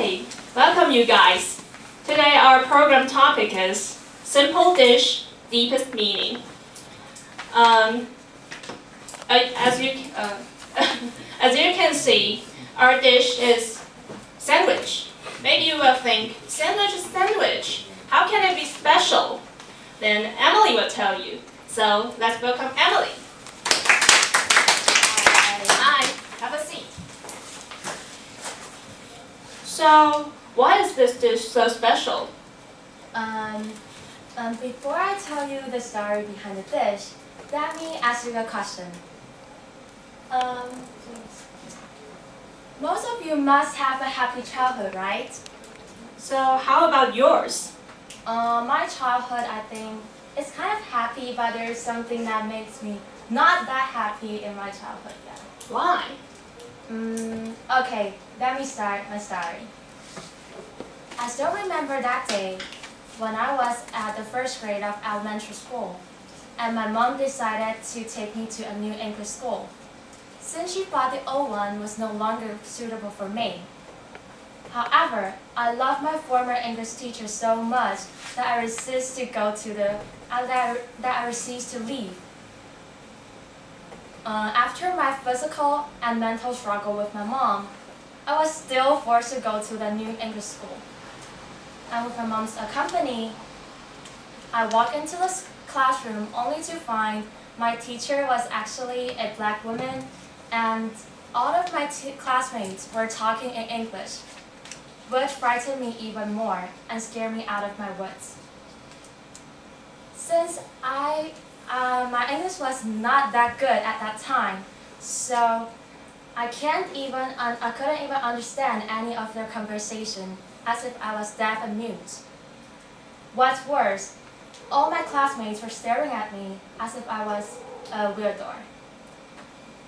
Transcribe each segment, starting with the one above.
Hey, welcome you guys. Today our program topic is Simple Dish, Deepest Meaning. As you as you can see, our dish is sandwich. Maybe you will think, sandwich is sandwich. How can it be special? Then Emily will tell you. So let's welcome Emily. Hi, have a seat. So, why is this dish so special? Before I tell you the story behind the dish, let me ask you a question. Most of you must have a happy childhood, right? So, how about yours? My childhood, I think, is kind of happy, but there's something that makes me not that happy in my childhood yet. Why? Okay, let me start my story. I still remember that day when I was at the first grade of elementary school, and my mom decided to take me to a new English school, since she thought the old one was no longer suitable for me. However, I love my former English teacher so much that I resist to leave. After my physical and mental struggle with my mom, I was still forced to go to the new English school. And with my mom's company, I walked into the classroom only to find my teacher was actually a black woman, and all of my classmates were talking in English, which frightened me even more and scared me out of my wits. Since my English was not that good at that time, so I couldn't even understand any of their conversation, as if I was deaf and mute. What's worse, all my classmates were staring at me as if I was a weirdo.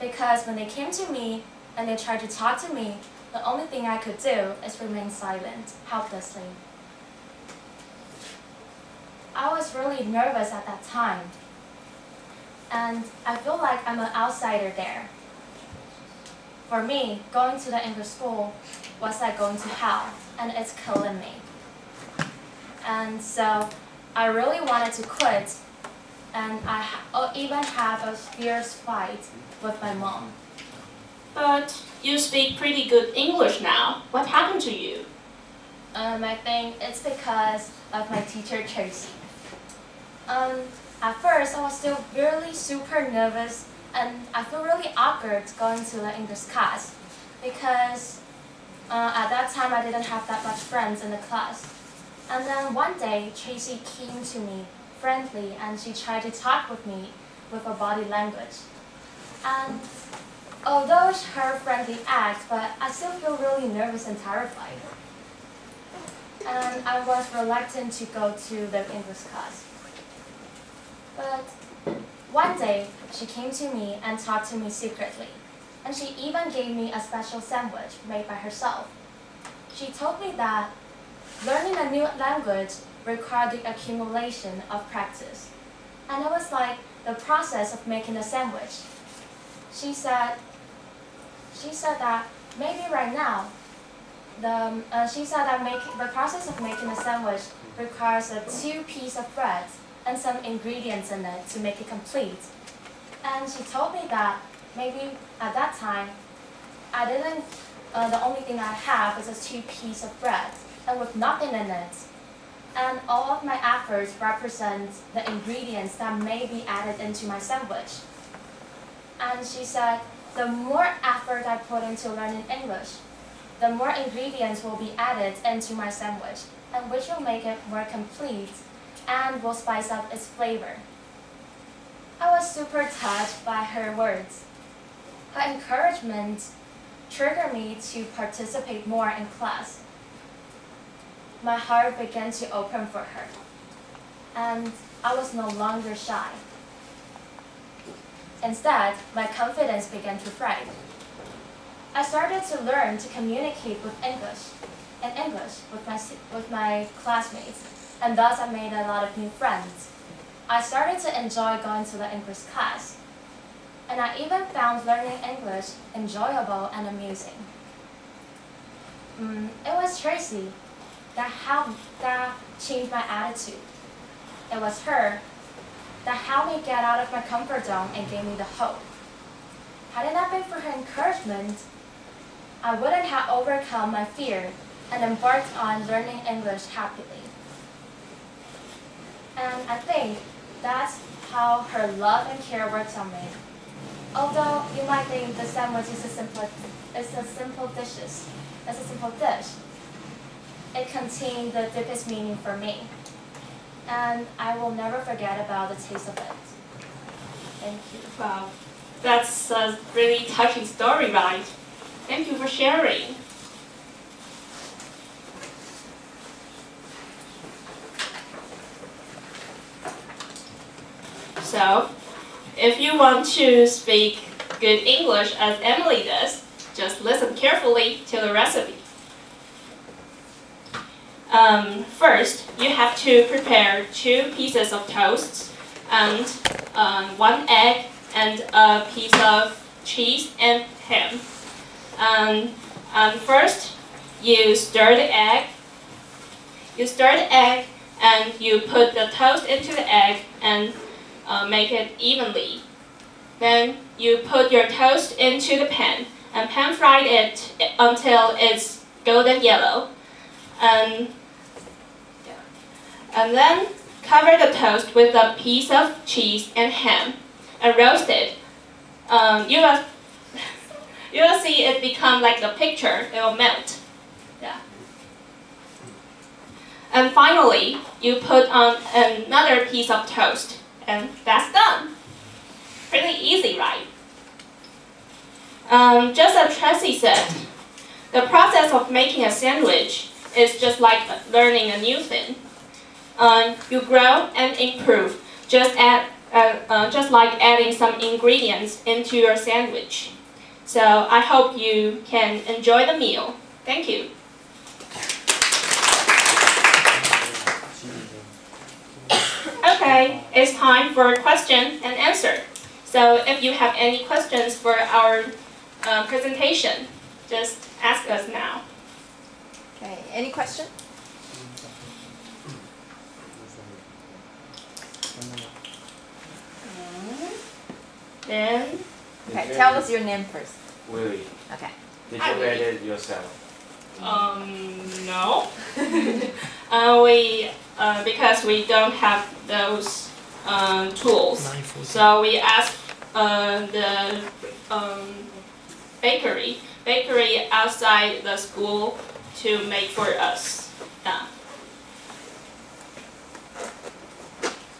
Because when they came to me and they tried to talk to me, the only thing I could do is remain silent, helplessly. I was really nervous at that time, and I feel like I'm an outsider there. For me, going to the English school was like going to hell, and it's killing me. And so I really wanted to quit, and I even have a fierce fight with my mom. But you speak pretty good English now. What happened to you? I think it's because of my teacher, Tracy. At first, I was still really super nervous, and I feel really awkward going to the English class because at that time I didn't have that much friends in the class. And then one day, Tracy came to me friendly, and she tried to talk with me with her body language. And although it's her friendly act, but I still feel really nervous and terrified. And I was reluctant to go to the English class. But one day, she came to me and talked to me secretly, and she even gave me a special sandwich made by herself. She told me that learning a new language required the accumulation of practice, and it was like the process of making a sandwich. She said that maybe right now, the process of making a sandwich requires a 2 pieces of bread and some ingredients in it to make it complete. And she told me that maybe at that time, the only thing I have is a 2 pieces of bread and with nothing in it. And all of my efforts represent the ingredients that may be added into my sandwich. And she said, the more effort I put into learning English, the more ingredients will be added into my sandwich, and which will make it more complete and will spice up its flavor. I was super touched by her words. Her encouragement triggered me to participate more in class. My heart began to open for her, and I was no longer shy. Instead, my confidence began to thrive. I started to learn to communicate in English with my classmates, and thus I made a lot of new friends. I started to enjoy going to the English class, and I even found learning English enjoyable and amusing. It was Tracy that changed my attitude. It was her that helped me get out of my comfort zone and gave me the hope. Had it not been for her encouragement, I wouldn't have overcome my fear and embarked on learning English happily. And I think that's how her love and care worked on me. Although you might think the sandwich is a simple dish, it contained the deepest meaning for me. And I will never forget about the taste of it. Thank you. Wow, that's a really touching story, right? Thank you for sharing. So, if you want to speak good English as Emily does, just listen carefully to the recipe. First, you have to prepare 2 pieces of toast and 1 egg and a piece of cheese and ham. First, you stir the egg. And you put the toast into the egg and make it evenly. Then you put your toast into the pan and pan fry it until it's golden yellow. And then cover the toast with a piece of cheese and ham and roast it. You will see it become like the picture. It will melt. Yeah. And finally, you put on another piece of toast, and that's done. Pretty easy, right? Just as Tracy said, the process of making a sandwich is just like learning a new thing. You grow and improve, just like adding some ingredients into your sandwich. So I hope you can enjoy the meal. Thank you. Okay, it's time for question and answer. So if you have any questions for our presentation, just ask us now. Okay, any question? Then, Okay, tell us your name first. Willie, Okay. did Hi, you Willie. read it yourself? no. Because we don't have those tools. So we asked the bakery outside the school to make for us. Yeah.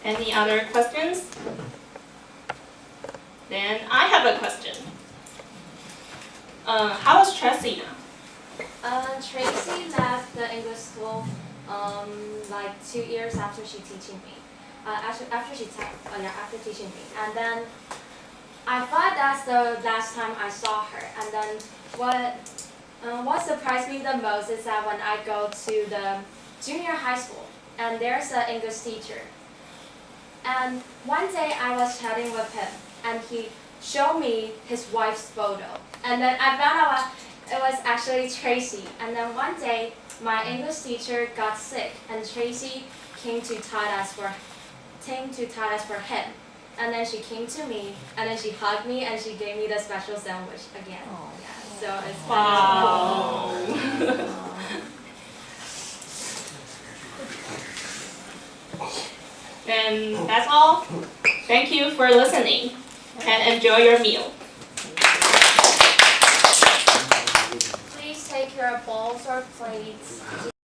Any other questions? Then I have a question. How is Tracy now? Tracy left the English school like 2 years after she teaching me. After teaching me, and then I thought that's the last time I saw her. And then what surprised me the most is that when I go to the junior high school, and there's an English teacher. And one day I was chatting with him, and he showed me his wife's photo. And then I found out it was actually Tracy. And then one day, my English teacher got sick, and Tracy came to Tadas for him. And then she came to me, and then she hugged me, and she gave me the special sandwich again. Oh. Yeah, so it's Wow. And that's all. Thank you for listening, and enjoy your meal. Please take your bowls or plates to